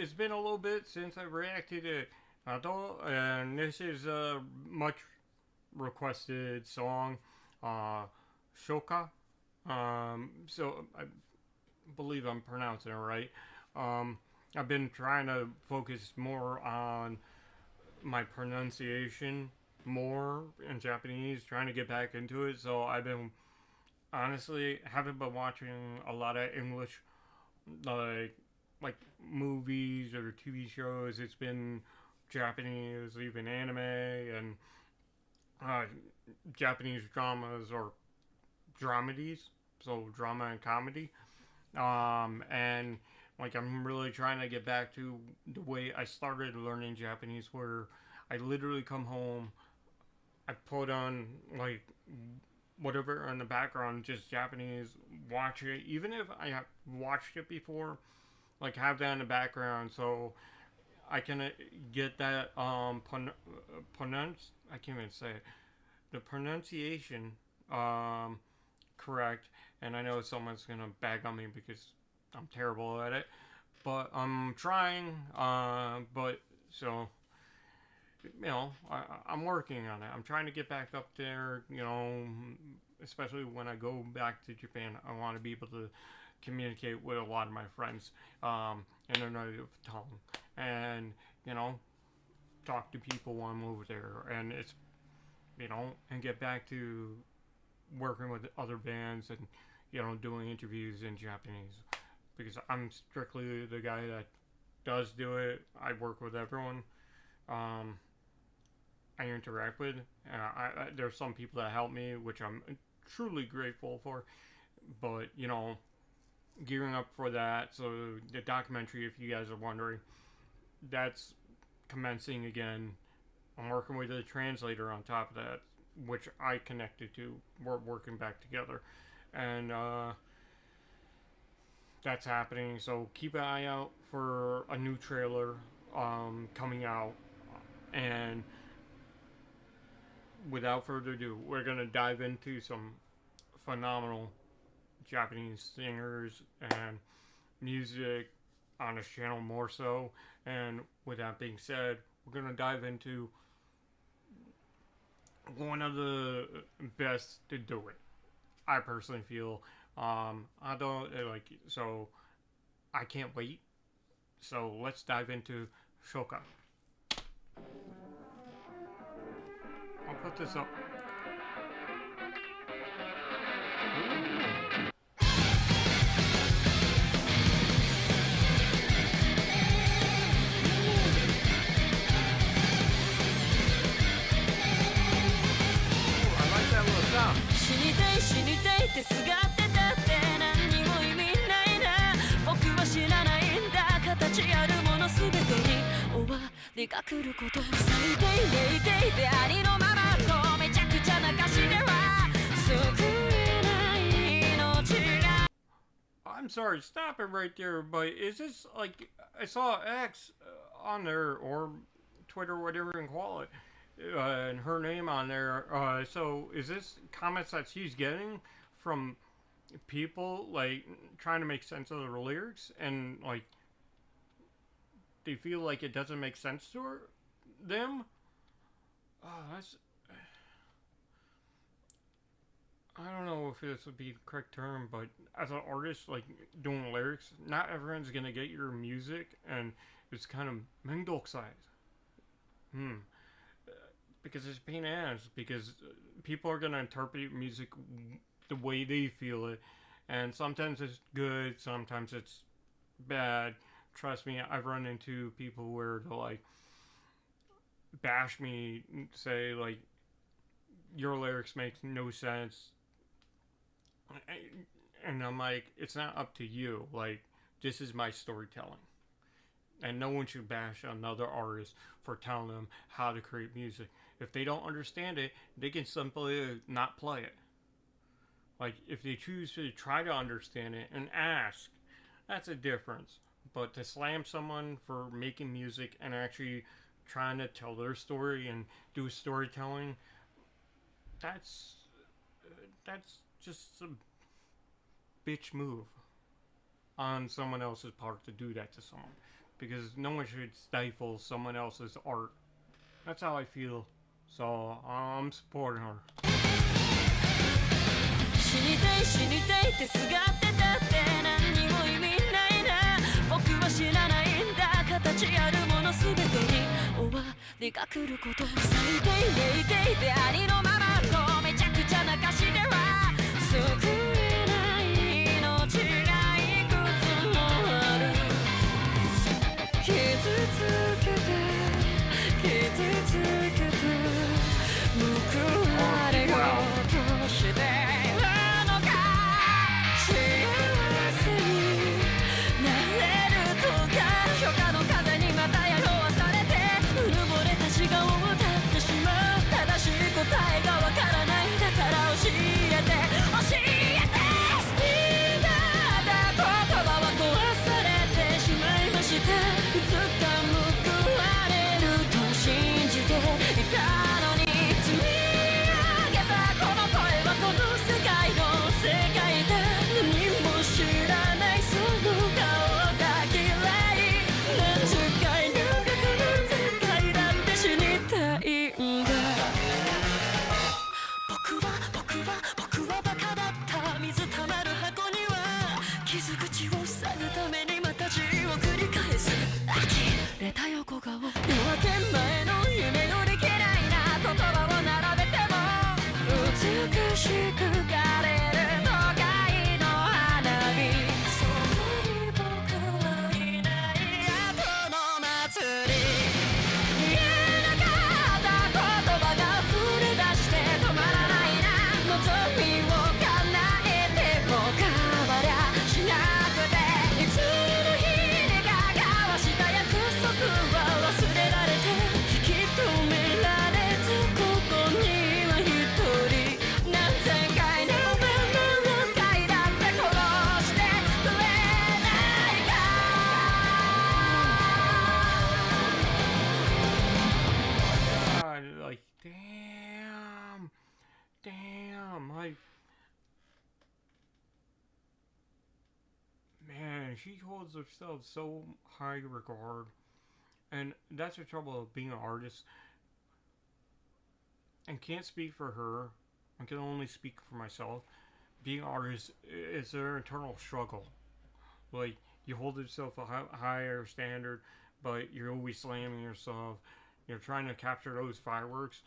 it's been a little bit since I reacted to Ado, and this is a much requested song, uh, Shoka. So I believe I'm pronouncing it right. Um, I've been trying to focus more on my pronunciation more in Japanese, trying to get back into it. So I've been honestly haven't been watching a lot of English like like movies or TV shows. It's been Japanese, even anime and uh, Japanese dramas or dramedies, so drama and comedy. And like I'm really trying to get back to the way I started learning Japanese, where I literally come home, I put on like whatever in the background, just Japanese, watch it, even if I have watched it before, like have that in the background, so I can get that pronounce. I can't even say it. The pronunciation correct, and I know someone's gonna bag on me because I'm terrible at it, but I'm trying. But so I'm working on it. I'm trying to get back up there. Especially when I go back to Japan, I want to be able to communicate with a lot of my friends in their native tongue, and you know, talk to people while I'm over there, and it's and get back to working with other bands and doing interviews in Japanese because I'm strictly the guy that does do it. I work with everyone. Um, I interact with. There's some people that help me, which I'm truly grateful for. But gearing up for that. So the documentary, if you guys are wondering, that's commencing again. I'm working with a translator on top of that, which I connected to. We're working back together, and that's happening. So keep an eye out for a new trailer coming out. And without further ado, we're gonna dive into some phenomenal Japanese singers and music on this channel more so. And with that being said, we're gonna dive into one of the best to do it. I personally feel. I don't like so. I can't wait. So let's dive into Shoka. I'll put this up. I like that little sound. 死にたい死にたいってすがってたって何にも意味ないな僕は知らないんだ形あるものすべてに終わりが来ること最低零低でありのままのめちゃくちゃな歌詞では救えない命が I'm sorry, stop it right there, but is this like I saw X on there or Twitter, whatever you can call it, and her name on there. So is this comments that she's getting from people like trying to make sense of the lyrics and like they feel like it doesn't make sense to them? Oh, that's. I don't know if this would be the correct term, but as an artist, like doing lyrics, not everyone's gonna get your music, and it's kind of mengdokusai. Because it's pain ass. Because people are gonna interpret music the way they feel it, and sometimes it's good, sometimes it's bad. Trust me, I've run into people where they'll like bash me, say like your lyrics make no sense, and I'm like, it's not up to you. Like, this is my storytelling, and no one should bash another artist for telling them how to create music. If they don't understand it, they can simply not play it. Like, if they choose to try to understand it and ask, that's a difference. But to slam someone for making music and actually trying to tell their story and do storytelling, that's just a bitch move on someone else's part to do that to someone. because no one should stifle someone else's art. That's how I feel. So I'm supporting her. 死にたい死にたいってすがってたって何にも意味ないな僕は知らないんだ形あるもの全てに終わりが来ること最低めいていてありのままのめちゃくちゃな歌詞では救えない命がいくつもある傷つけて傷つけて報われようとして答えがわからないだから教えて教えて好きだった言葉は壊されてしまいましたいつか報われると信じていたのに積み上げたこの声はこの世界の世界だ何も知らないその顔が嫌い何十回の世界だって死にたいんだ僕はバカだった水たまる箱には傷口を塞ぐためにまた字を繰り返す呆れた横顔夜明け前の夢より嫌いな言葉を並べても美しく枯れる都会の花火そこに僕はいない後の祭り言えなかった言葉が溢れ出して止まらない望みを叶えても変わりゃしなくていつの日にか交わした約束は忘れられて引き止められずここには一人何千回の何回だって殺してくれないか God, like damn, like man, she holds herself so high regard, and that's the trouble of being an artist. And can't speak for her. I can only speak for myself. Being an artist is an internal struggle. Like you hold yourself a higher standard, but you're always slamming yourself. You're trying to capture those fireworks,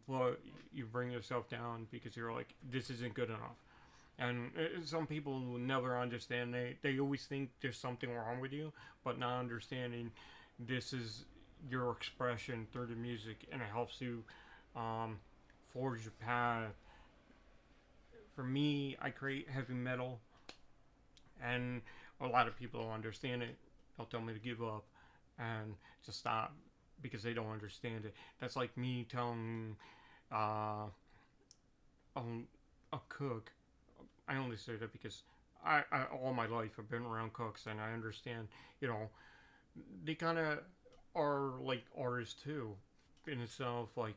but you bring yourself down because you're like, this isn't good enough. And some people will never understand. They always think there's something wrong with you, but not understanding this is your expression through the music, and it helps you forge your path. For me, I create heavy metal, and a lot of people don't understand it. They'll tell me to give up and to stop because they don't understand it. That's like me telling a cook. I only say that because I all my life I've been around cooks, and I understand, they kind of are like artists too in itself, like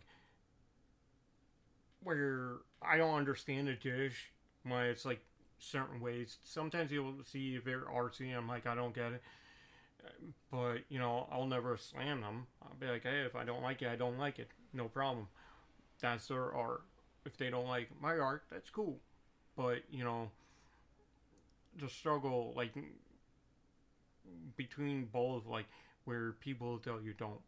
where I don't understand a dish why it's like certain ways. Sometimes you'll see if they're artsy and I'm like, I don't get it, but I'll never slam them. I'll be like, hey, if I don't like it, I don't like it, no problem. That's their art. If they don't like my art, that's cool. But the struggle, like between both, like where people tell you don't,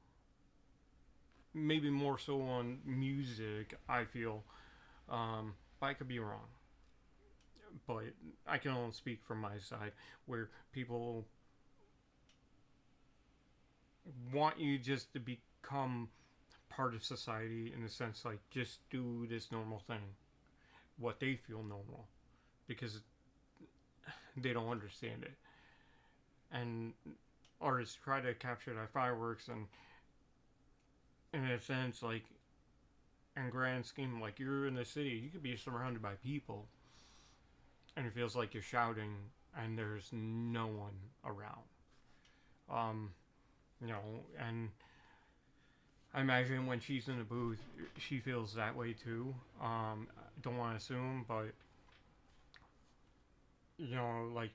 maybe more so on music, I feel, but I could be wrong, but I can only speak from my side, where people want you just to become part of society, in the sense like just do this normal thing, what they feel normal, because they don't understand it. And artists try to capture that fireworks, and in a sense, like in grand scheme, like you're in the city, you could be surrounded by people, and it feels like you're shouting, and there's no one around. And I imagine when she's in the booth, she feels that way too. Don't want to assume, but like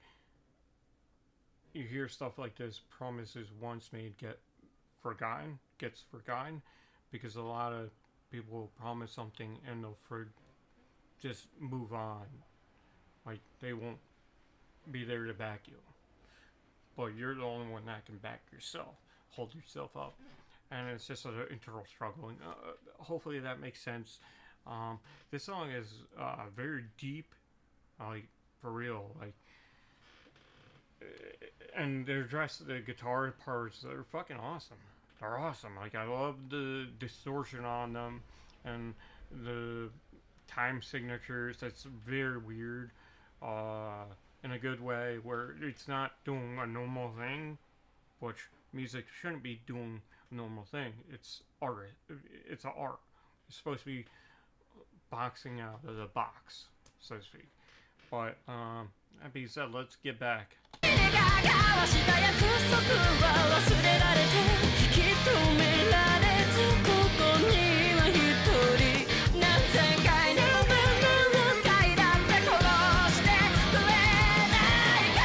you hear stuff like this, promises once made gets forgotten, because a lot of people will promise something and they'll just move on. Like, they won't be there to back you. But you're the only one that can back yourself, hold yourself up. And it's just an internal struggle. And hopefully that makes sense. This song is very deep, like, for real. Like, and the guitar parts, they're fucking awesome. They're awesome. Like, I love the distortion on them and the time signatures. That's very weird, in a good way, where it's not doing a normal thing, which music shouldn't be doing a normal thing. It's art. It's an art. It's supposed to be boxing out of the box, so to speak. But that being said, let's get back. 交わした約束は忘れられて引き止められずここには一人何千回の部分を階段で殺してくれないか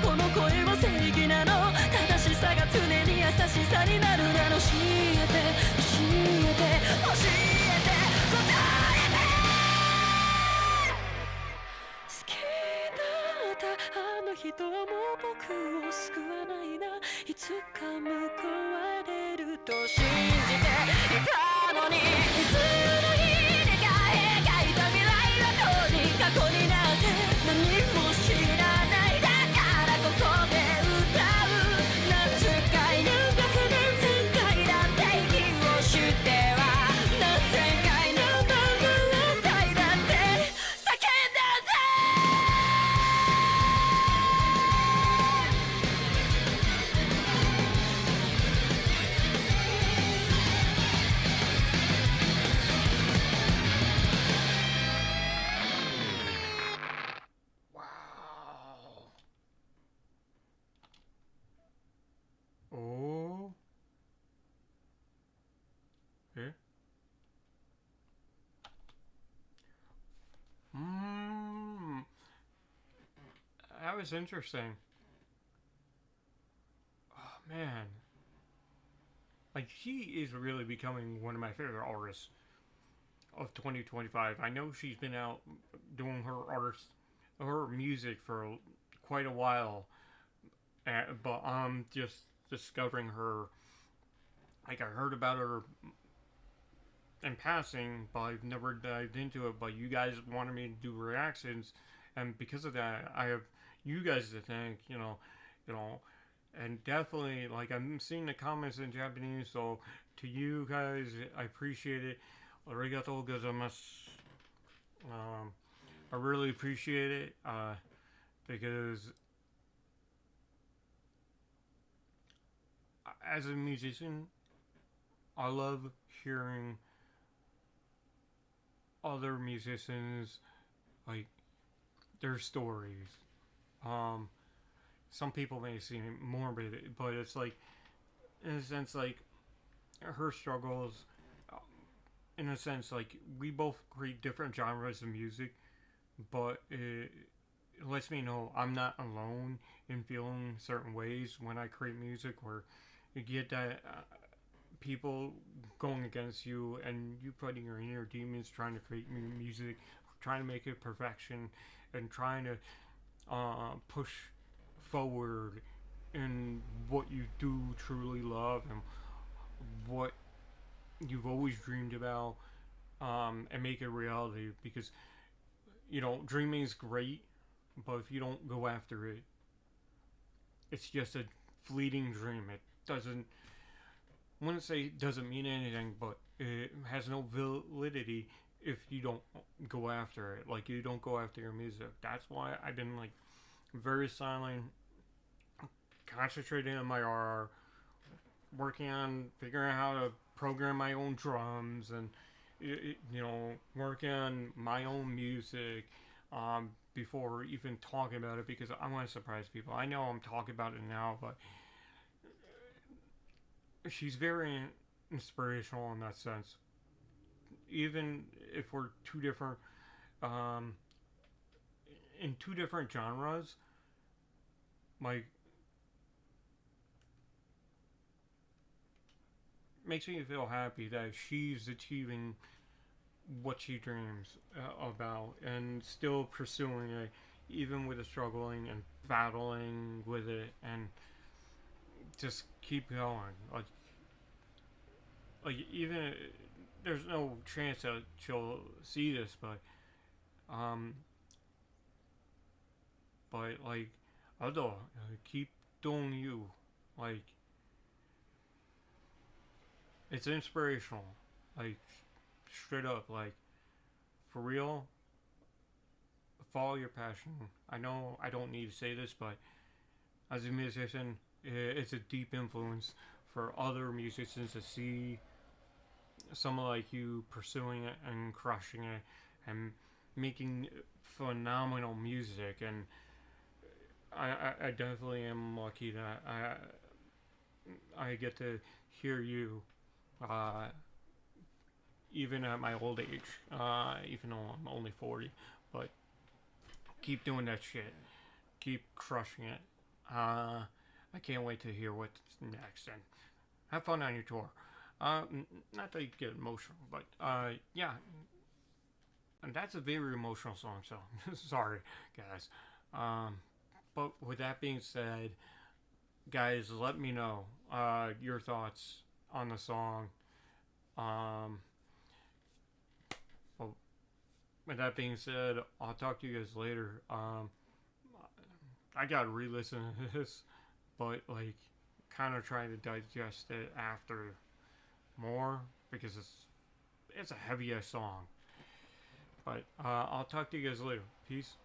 この声も正義なの正しさが常に優しさになるなの教えて教えて教えて答えて好きだったあの人はもう僕を救わないないつか報われると信じていたのにいつの日にか描いた未来はとに過去になって何も知らないここで歌う何十回何百何千回だって息をしては何千回何万何回だって叫んだんだOh. Okay. That was interesting. Oh, man. Like, she is really becoming one of my favorite artists of 2025. I know she's been out doing her music for quite a while, but I'm just discovering her. Like, I heard about her in passing, but I've never dived into it. But you guys wanted me to do reactions, and because of that, I have you guys to thank. And definitely, like, I'm seeing the comments in Japanese, so to you guys, I appreciate it. Arigatou gozaimasu. I really appreciate it, because as a musician, I love hearing other musicians, like, their stories. Some people may seem morbid, but it's like, in a sense, like, her struggles, in a sense, like, we both create different genres of music, but it lets me know I'm not alone in feeling certain ways when I create music, where you get that people going against you and you fighting your inner demons trying to create music, trying to make it perfection, and trying to push forward in what you do truly love and what you've always dreamed about, and make it reality. Because, dreaming is great, but if you don't go after it, it's just a fleeting dream. It doesn't, I wouldn't say it doesn't mean anything, but it has no validity if you don't go after it. Like, you don't go after your music. That's why I've been, like, very silent, concentrating on my art, working on figuring out how to program my own drums and working on my own music before even talking about it because I want to surprise people. I know I'm talking about it now, but she's very inspirational in that sense. Even if we're um, in two different genres, like makes me feel happy that she's achieving what she dreams about and still pursuing it, even with the struggling and battling with it, and just keep going. Like even there's no chance that she'll see this, um, but like, Ado, keep doing you. Like, it's inspirational. Like, straight up, like, for real, follow your passion. I know I don't need to say this, but as a musician, it's a deep influence for other musicians to see someone like you pursuing it and crushing it and making phenomenal music. And I definitely am lucky that I get to hear you, uh, even at my old age, even though I'm only 40. But keep doing that shit. Keep crushing it. I can't wait to hear what's next, and have fun on your tour. Not that you get emotional, but yeah, and that's a very emotional song. So sorry, guys. Um, but with that being said, guys, let me know your thoughts on the song. Um, well, with that being said, I'll talk to you guys later. I gotta re-listen to this, but like, kind of trying to digest it after more because it's a heavy ass song. But I'll talk to you guys later. Peace.